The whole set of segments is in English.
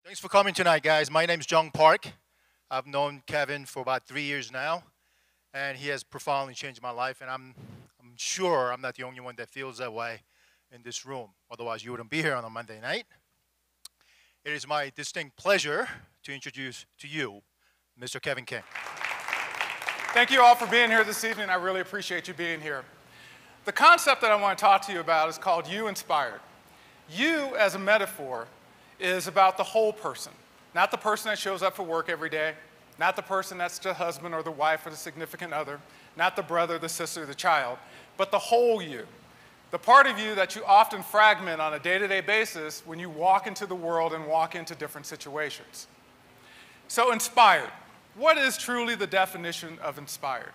Thanks for coming tonight, guys. My name's Jung Park. I've known Kevin for about 3 years now, and he has profoundly changed my life. And I'm sure I'm not the only one that feels that way in this room. Otherwise, you wouldn't be here on a Monday night. It is my distinct pleasure to introduce to you Mr. Kevin King. Thank you all for being here this evening. I really appreciate you being here. The concept that I want to talk to you about is called You Inspired. You, as a metaphor, is about the whole person, not the person that shows up for work every day, not the person that's the husband or the wife or the significant other, not the brother, the sister, the child, but the whole you, the part of you that you often fragment on a day-to-day basis when you walk into the world and walk into different situations. So inspired. What is truly the definition of inspired?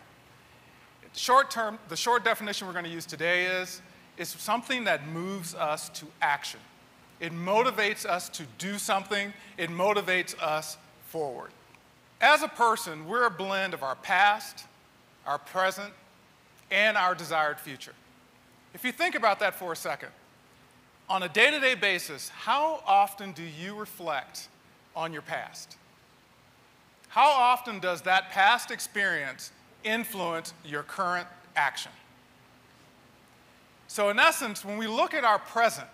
The short definition we're going to use today is something that moves us to action. It motivates us to do something. It motivates us forward. As a person, we're a blend of our past, our present, and our desired future. If you think about that for a second, on a day-to-day basis, how often do you reflect on your past? How often does that past experience influence your current action? So in essence, when we look at our present,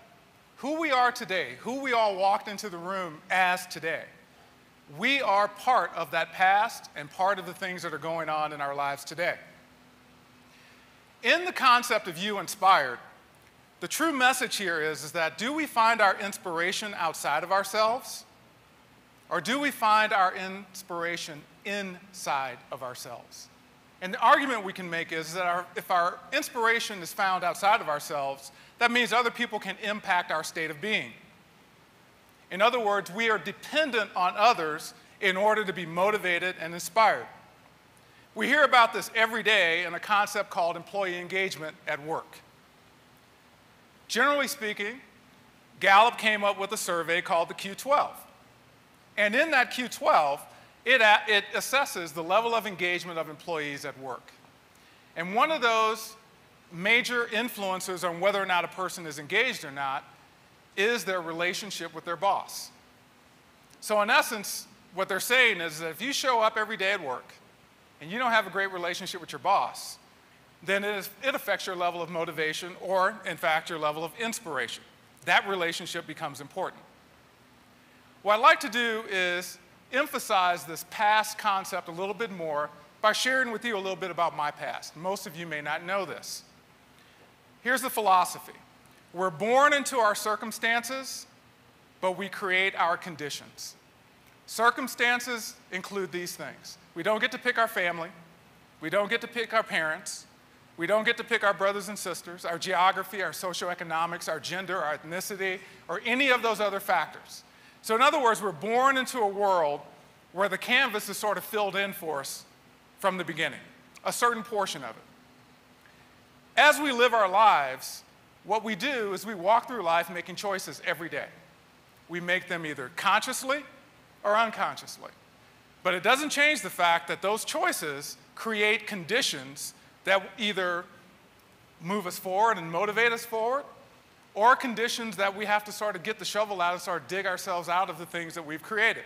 who we are today, who we all walked into the room as today, we are part of that past and part of the things that are going on in our lives today. In the concept of You Inspired, the true message here is that do we find our inspiration outside of ourselves, or do we find our inspiration inside of ourselves? And the argument we can make is that if our inspiration is found outside of ourselves, that means other people can impact our state of being. In other words, we are dependent on others in order to be motivated and inspired. We hear about this every day in a concept called employee engagement at work. Generally speaking, Gallup came up with a survey called the Q12. And in that Q12, it assesses the level of engagement of employees at work. And one of those major influences on whether or not a person is engaged or not is their relationship with their boss. So in essence, what they're saying is that if you show up every day at work and you don't have a great relationship with your boss, then it affects your level of motivation or, in fact, your level of inspiration. That relationship becomes important. What I'd like to do is emphasize this past concept a little bit more by sharing with you a little bit about my past. Most of you may not know this. Here's the philosophy. We're born into our circumstances, but we create our conditions. Circumstances include these things. We don't get to pick our family. We don't get to pick our parents. We don't get to pick our brothers and sisters, our geography, our socioeconomics, our gender, our ethnicity, or any of those other factors. So in other words, we're born into a world where the canvas is sort of filled in for us from the beginning, a certain portion of it. As we live our lives, what we do is we walk through life making choices every day. We make them either consciously or unconsciously. But it doesn't change the fact that those choices create conditions that either move us forward and motivate us forward, or conditions that we have to sort of get the shovel out and sort of dig ourselves out of the things that we've created.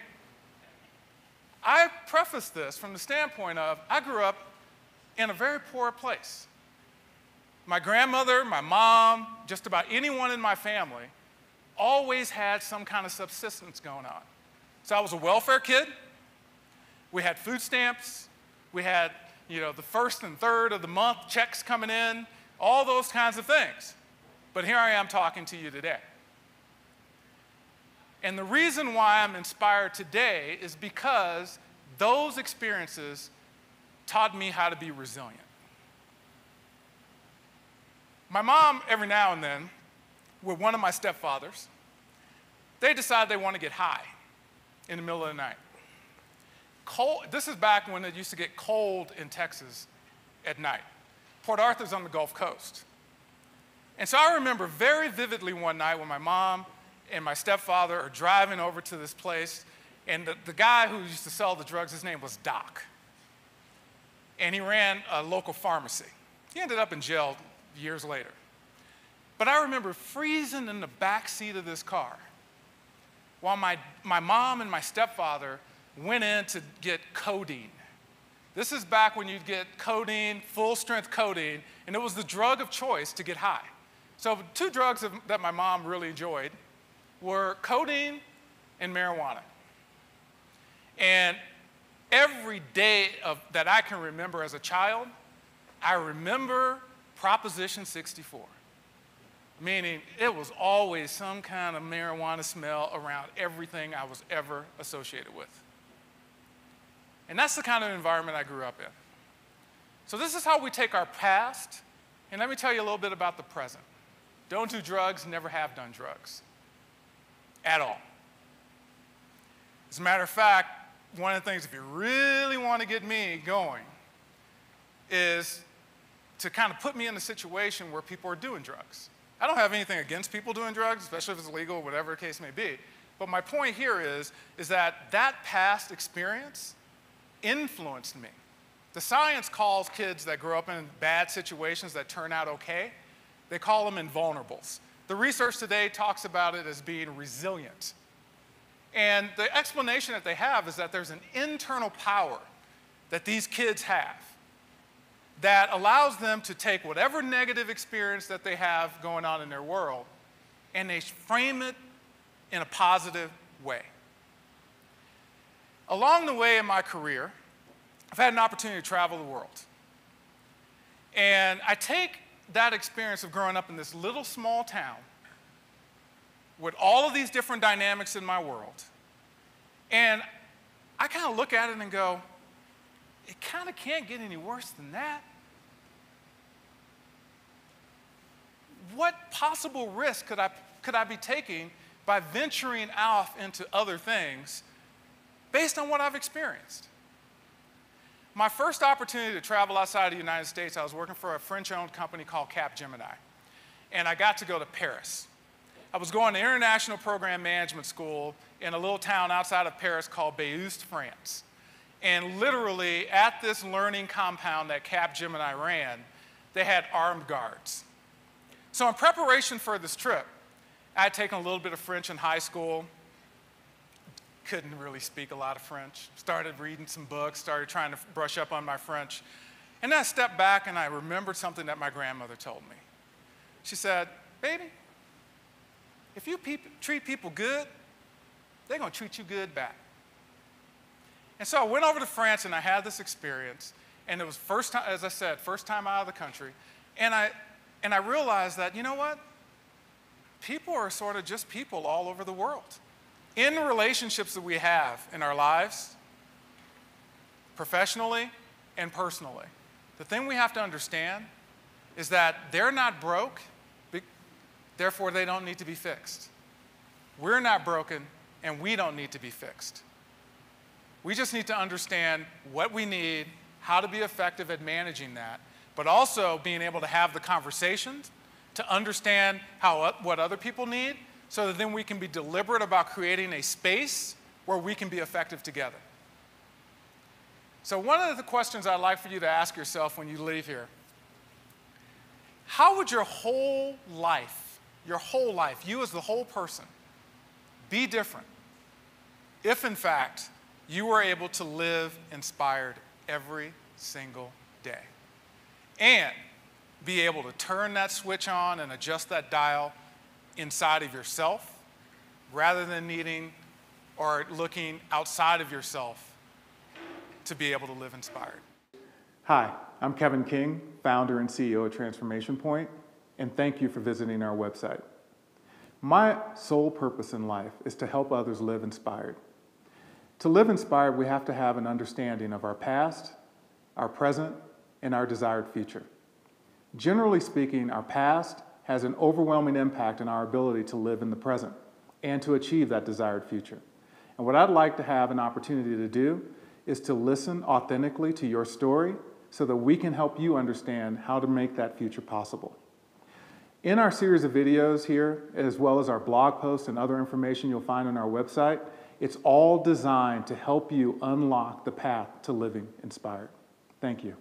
I preface this from the standpoint of I grew up in a very poor place. My grandmother, my mom, just about anyone in my family always had some kind of subsistence going on. So I was a welfare kid. We had food stamps. We had, the first and third of the month checks coming in, all those kinds of things. But here I am talking to you today. And the reason why I'm inspired today is because those experiences taught me how to be resilient. My mom, every now and then, with one of my stepfathers, they decide they want to get high in the middle of the night. This is back when it used to get cold in Texas at night. Port Arthur's on the Gulf Coast. And so I remember very vividly one night when my mom and my stepfather are driving over to this place, and the guy who used to sell the drugs, his name was Doc. And he ran a local pharmacy. He ended up in jail years later. But I remember freezing in the back seat of this car, while my mom and my stepfather went in to get codeine. This is back when you'd get codeine, full-strength codeine, and it was the drug of choice to get high. So 2 drugs that my mom really enjoyed were codeine and marijuana. And every day that I can remember as a child, I remember Proposition 64, meaning it was always some kind of marijuana smell around everything I was ever associated with. And that's the kind of environment I grew up in. So this is how we take our past, and let me tell you a little bit about the present. Don't do drugs, never have done drugs at all. As a matter of fact, one of the things, if you really want to get me going, is to kind of put me in a situation where people are doing drugs. I don't have anything against people doing drugs, especially if it's legal, whatever the case may be. But my point here is that past experience influenced me. The science calls kids that grow up in bad situations that turn out okay, they call them invulnerables. The research today talks about it as being resilient. And the explanation that they have is that there's an internal power that these kids have that allows them to take whatever negative experience that they have going on in their world and they frame it in a positive way. Along the way in my career, I've had an opportunity to travel the world. And I take that experience of growing up in this little small town with all of these different dynamics in my world, and I kind of look at it and go, it kind of can't get any worse than that. What possible risk could I be taking by venturing off into other things based on what I've experienced? My first opportunity to travel outside of the United States, I was working for a French-owned company called Capgemini, and I got to go to Paris. I was going to International Program Management School in a little town outside of Paris called Béhoust, France. And literally, at this learning compound that Capgemini ran, they had armed guards. So in preparation for this trip, I had taken a little bit of French in high school, couldn't really speak a lot of French, started reading some books, started trying to brush up on my French. And then I stepped back and I remembered something that my grandmother told me. She said, baby, if you treat people good, they're going to treat you good back. And so I went over to France and I had this experience, and it was first time, as I said, first time out of the country. And I realized that, you know what? People are sort of just people all over the world. In the relationships that we have in our lives, professionally and personally, the thing we have to understand is that they're not broke, therefore they don't need to be fixed. We're not broken, and we don't need to be fixed. We just need to understand what we need, how to be effective at managing that, but also being able to have the conversations to understand what other people need, so that then we can be deliberate about creating a space where we can be effective together. So one of the questions I'd like for you to ask yourself when you leave here, how would your whole life, you as the whole person, be different if, in fact, you were able to live inspired every single day and be able to turn that switch on and adjust that dial inside of yourself rather than needing or looking outside of yourself to be able to live inspired? Hi, I'm Kevin King, founder and CEO of Transformation Point, and thank you for visiting our website. My sole purpose in life is to help others live inspired. To live inspired, we have to have an understanding of our past, our present, and our desired future. Generally speaking, our past has an overwhelming impact on our ability to live in the present and to achieve that desired future. And what I'd like to have an opportunity to do is to listen authentically to your story so that we can help you understand how to make that future possible. In our series of videos here, as well as our blog posts and other information you'll find on our website, it's all designed to help you unlock the path to living inspired. Thank you.